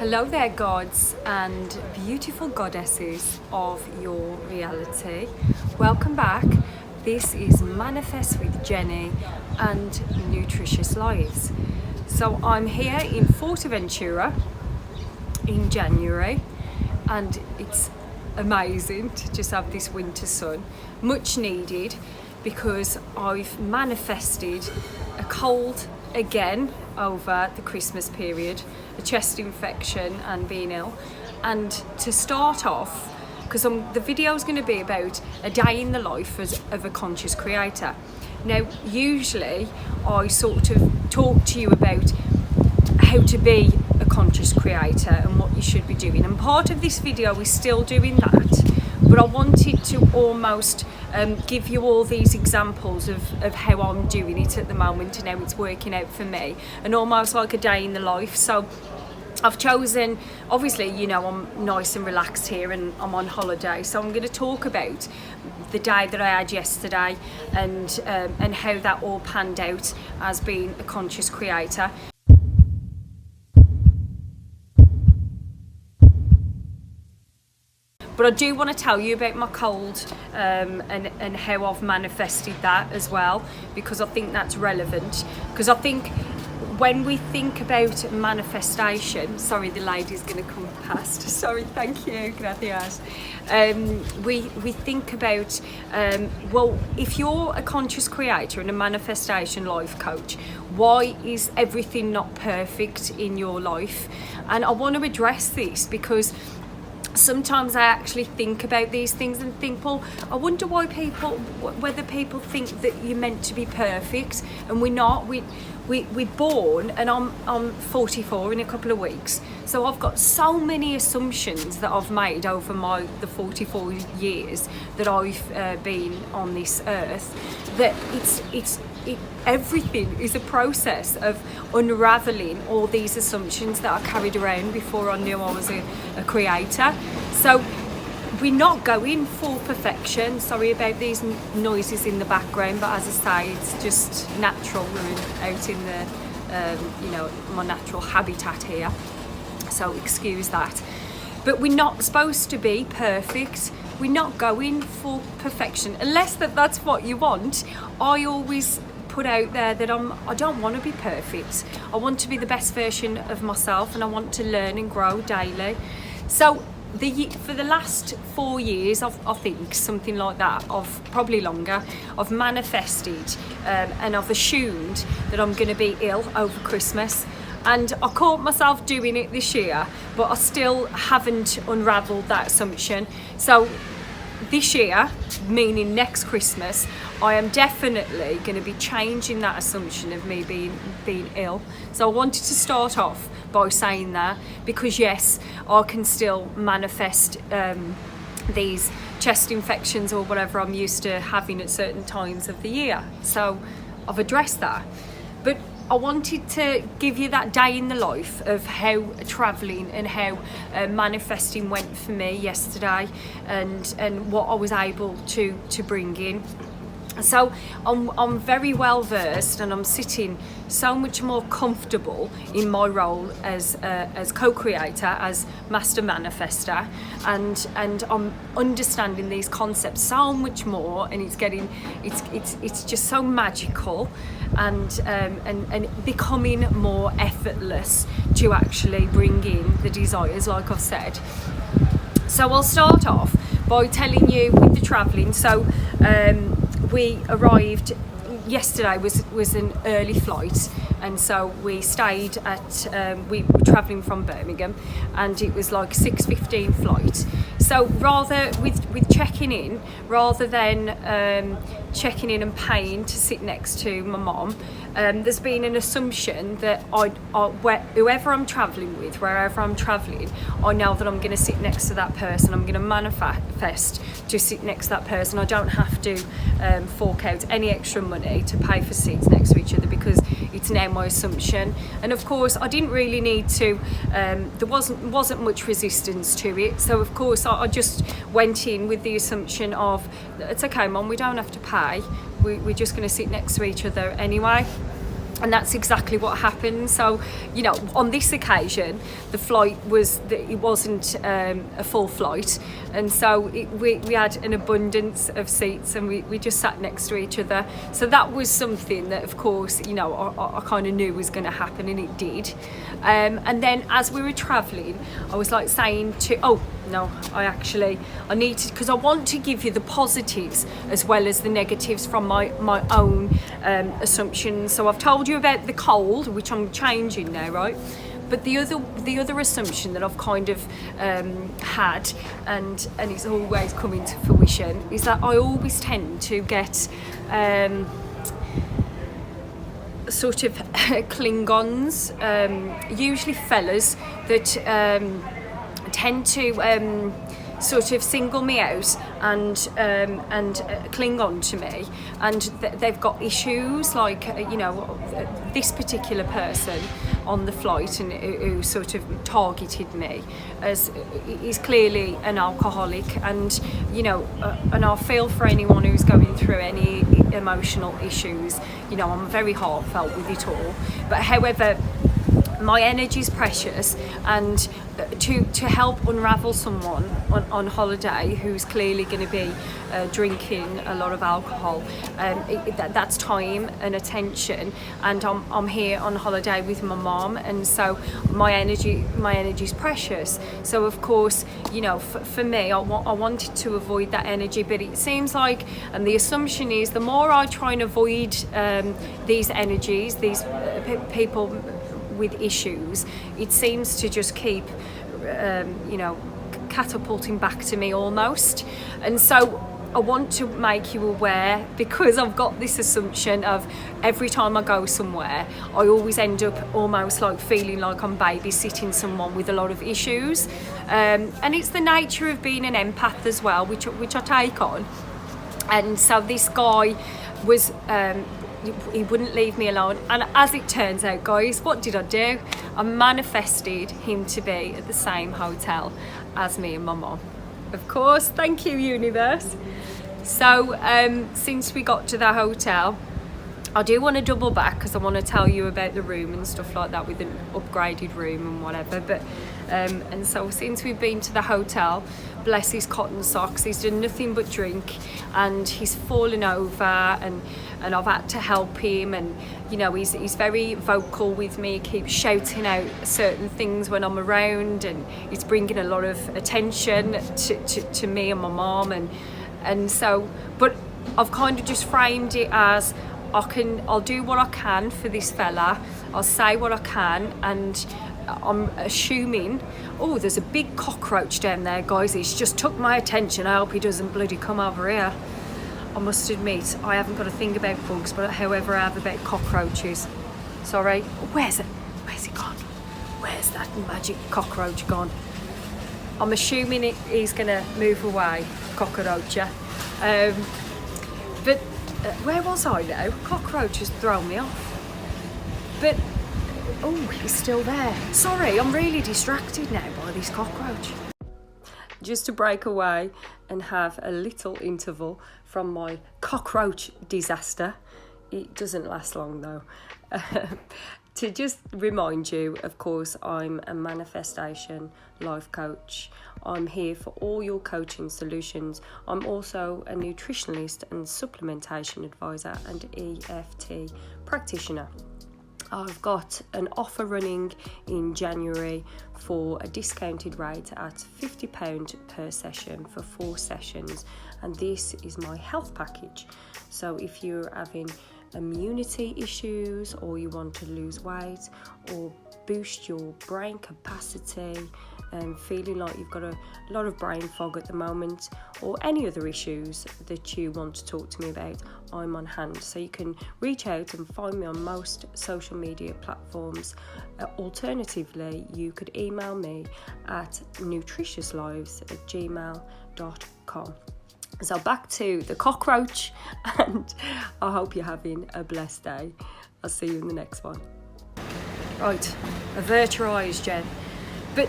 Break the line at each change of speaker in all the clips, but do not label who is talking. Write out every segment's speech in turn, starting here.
Hello there, gods and beautiful goddesses of your reality. Welcome back. This is Manifest with Jenny and Nutritious Lives. So I'm here in Forteventura in January, and it's amazing to just have this winter sun, much needed, because I've manifested a cold again over the Christmas period, a chest infection and being ill. And to start off, because the video is going to be about a day in the life of a conscious creator. Now, usually I sort of talk to you about how to be a conscious creator and what you should be doing, and part of this video is still doing that, but I wanted to almost give you all these examples of how I'm doing it at the moment and how it's working out for me, and almost like a day in the life. So I've chosen, obviously, you know, I'm nice and relaxed here and I'm on holiday, so I'm going to talk about the day that I had yesterday and how that all panned out as being a conscious creator. But I do want to tell you about my cold and how I've manifested that as well, because I think that's relevant. Because I think when we think about manifestation, sorry, the lady's going to come past. Sorry, thank you, gracias. We think about, well, if you're a conscious creator and a manifestation life coach, why is everything not perfect in your life? And I want to address this because sometimes I actually think about these things and think, well, I wonder whether people think that you're meant to be perfect, and we're not. We're born, and I'm 44 in a couple of weeks, so I've got so many assumptions that I've made over the 44 years that I've been on this earth, that everything is a process of unraveling all these assumptions that I carried around before I knew I was a creator. So we're not going for perfection. Sorry about these noises in the background, but as I say, it's just natural. We're out in the, my natural habitat here, so excuse that. But we're not supposed to be perfect. We're not going for perfection, unless that's what you want. I always put out there that I don't want to be perfect. I want to be the best version of myself, and I want to learn and grow daily. So for the last 4 years, I think something like that, probably longer, I've manifested and I've assumed that I'm going to be ill over Christmas. And I caught myself doing it this year, but I still haven't unravelled that assumption. So this year, meaning next Christmas, I am definitely going to be changing that assumption of me being ill. So I wanted to start off by saying that, because yes, I can still manifest these chest infections or whatever I'm used to having at certain times of the year. So I've addressed that. But I wanted to give you that day in the life of how travelling and how manifesting went for me yesterday, and what I was able to bring in. So I'm very well versed, and I'm sitting so much more comfortable in my role as co-creator, as master manifester, and I'm understanding these concepts so much more, and it's just so magical, and becoming more effortless to actually bring in the desires, like I've said. So I'll start off by telling you with the travelling. So we arrived yesterday, was an early flight, and so we stayed at we were travelling from Birmingham, and it was like 6:15 flight. So rather with checking in, rather than checking in and paying to sit next to my mum, there's been an assumption that whoever I'm travelling with, wherever I'm travelling, I know that I'm going to sit next to that person. I'm going to manifest to sit next to that person. I don't have to fork out any extra money to pay for seats next to each other, because it's now my assumption. And of course, I didn't really need to. There wasn't much resistance to it. So of course, I just went in with the assumption of, it's okay, Mum, we don't have to pay. We're just going to sit next to each other anyway. And that's exactly what happened. So, you know, on this occasion, the flight it wasn't a full flight, and so we had an abundance of seats, and we just sat next to each other. So that was something that, of course, you know, I kind of knew was going to happen, and it did. And then as we were travelling, I was like saying to, no, I need to, because I want to give you the positives as well as the negatives from my own assumptions. So I've told you about the cold, which I'm changing now, right? But the other assumption that I've kind of had, and it's always coming to fruition, is that I always tend to get sort of Klingons, usually fellas, that tend to sort of single me out and cling on to me, and they've got issues like you know, this particular person on the flight and who sort of targeted me as is clearly an alcoholic, and you know, and I feel for anyone who's going through any emotional issues. You know, I'm very heartfelt with it all, but however, my energy is precious, and to help unravel someone on holiday who's clearly going to be drinking a lot of alcohol, that's time and attention, and I'm here on holiday with my mom, and so my energy is precious. So of course, you know, for me, I wanted to avoid that energy, but it seems like, and the assumption is, the more I try and avoid these energies, these people with issues, it seems to just keep you know, catapulting back to me almost. And so I want to make you aware, because I've got this assumption of every time I go somewhere, I always end up almost like feeling like I'm babysitting someone with a lot of issues, and it's the nature of being an empath as well, which I take on. And so this guy was he wouldn't leave me alone, and as it turns out, guys, what did I do? I manifested him to be at the same hotel as me and my mom. Of course, thank you, universe. So since we got to the hotel, I do want to double back because I want to tell you about the room and stuff like that, with an upgraded room and whatever. But and so since we've been to the hotel, bless his cotton socks, he's done nothing but drink, and he's fallen over, and I've had to help him, and you know, he's very vocal with me, he keeps shouting out certain things when I'm around, and he's bringing a lot of attention to me and my mom, and so, but I've kind of just framed it as I'll do what I can for this fella, I'll say what I can, and I'm assuming, oh, there's a big cockroach down there, guys, he's just took my attention, I hope he doesn't bloody come over here. I must admit, I haven't got a thing about bugs, but however I have about cockroaches. Sorry, where's it gone? Where's that magic cockroach gone? I'm assuming he's gonna move away, cockroach, yeah. But where was I now? Cockroach has thrown me off. But, oh, he's still there. Sorry, I'm really distracted now by this cockroach. Just to break away and have a little interval from my cockroach disaster. It doesn't last long though. To just remind you, of course, I'm a manifestation life coach. I'm here for all your coaching solutions. I'm also a nutritionalist and supplementation advisor and EFT practitioner. I've got an offer running in January for a discounted rate at £50 per session for 4 sessions, and this is my health package. So if you're having immunity issues, or you want to lose weight, or boost your brain capacity, and feeling like you've got a lot of brain fog at the moment, or any other issues that you want to talk to me about, I'm on hand. So you can reach out and find me on most social media platforms. Alternatively, you could email me at nutritiouslives@gmail.com. So back to the cockroach, and I hope you're having a blessed day. I'll see you in the next one. Right, avert your eyes, Jen. But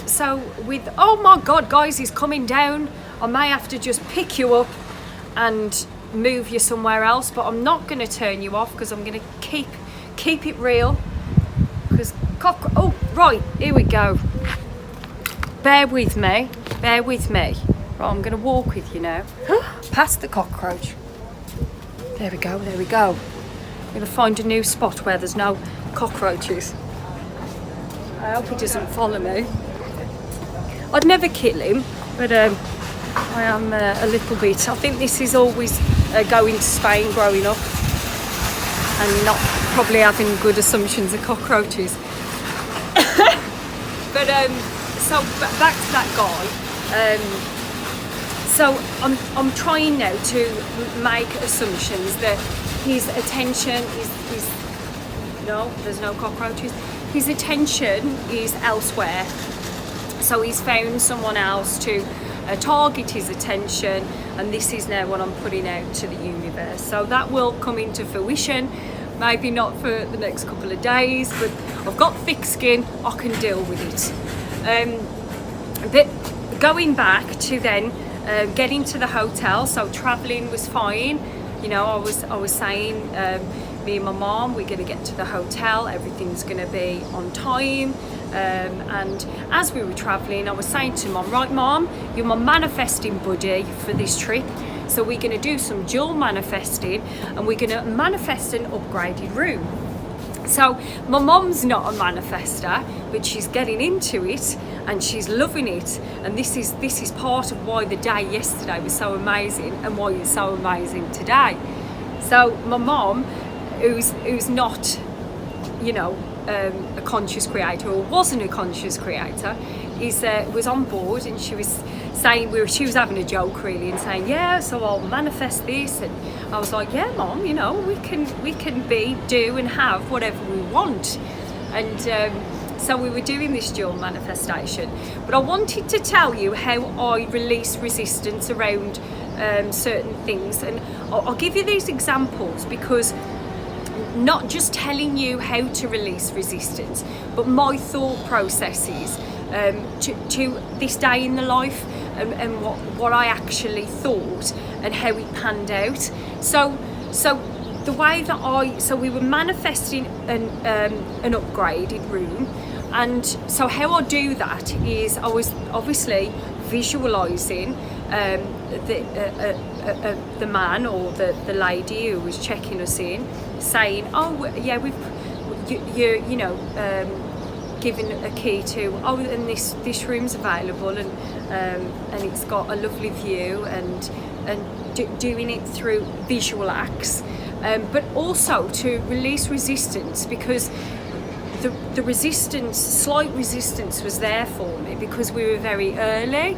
so with, oh my God, guys, he's coming down. I may have to just pick you up and move you somewhere else, but I'm not going to turn you off because I'm going to keep keep it real, because oh right, here we go. Bear with me. Right, I'm going to walk with you now. Past the cockroach. There we go. I'm going to find a new spot where there's no cockroaches. I hope he doesn't follow me. I'd never kill him, but I am a little bit. I think this is always going to Spain growing up and not probably having good assumptions of cockroaches. But so back to that guy. So I'm trying now to make assumptions that his attention is no, there's no cockroaches. His attention is elsewhere. So he's found someone else to target his attention, and this is now what I'm putting out to the universe. So that will come into fruition, maybe not for the next couple of days, but I've got thick skin, I can deal with it. But going back to then getting to the hotel, so travelling was fine. You know, I was saying, me and my mom, we're going to get to the hotel, everything's going to be on time. And as we were travelling, I was saying to Mom, right Mom, you're my manifesting buddy for this trip. So we're going to do some dual manifesting, and we're going to manifest an upgraded room. So my mom's not a manifester, but she's getting into it and she's loving it. And this is part of why the day yesterday was so amazing and why it's so amazing today. So my mom, who's not, you know, a conscious creator, or wasn't a conscious creator, was on board, and she was saying, she was having a joke really and saying, yeah, so I'll manifest this. And I was like, yeah Mom, you know, we can do and have whatever we want. And so we were doing this dual manifestation, but I wanted to tell you how I release resistance around certain things, and I'll give you these examples because not just telling you how to release resistance, but my thought processes to this day in the life, and what I actually thought and how it panned out. So the way that we were manifesting an upgraded room, and so how I do that is I was obviously visualising the man or the lady who was checking us in, saying, oh yeah, you know, giving a key to, oh, and this room's available, and it's got a lovely view, and doing it through visual acts, but also to release resistance, because the resistance, slight resistance was there for me because we were very early.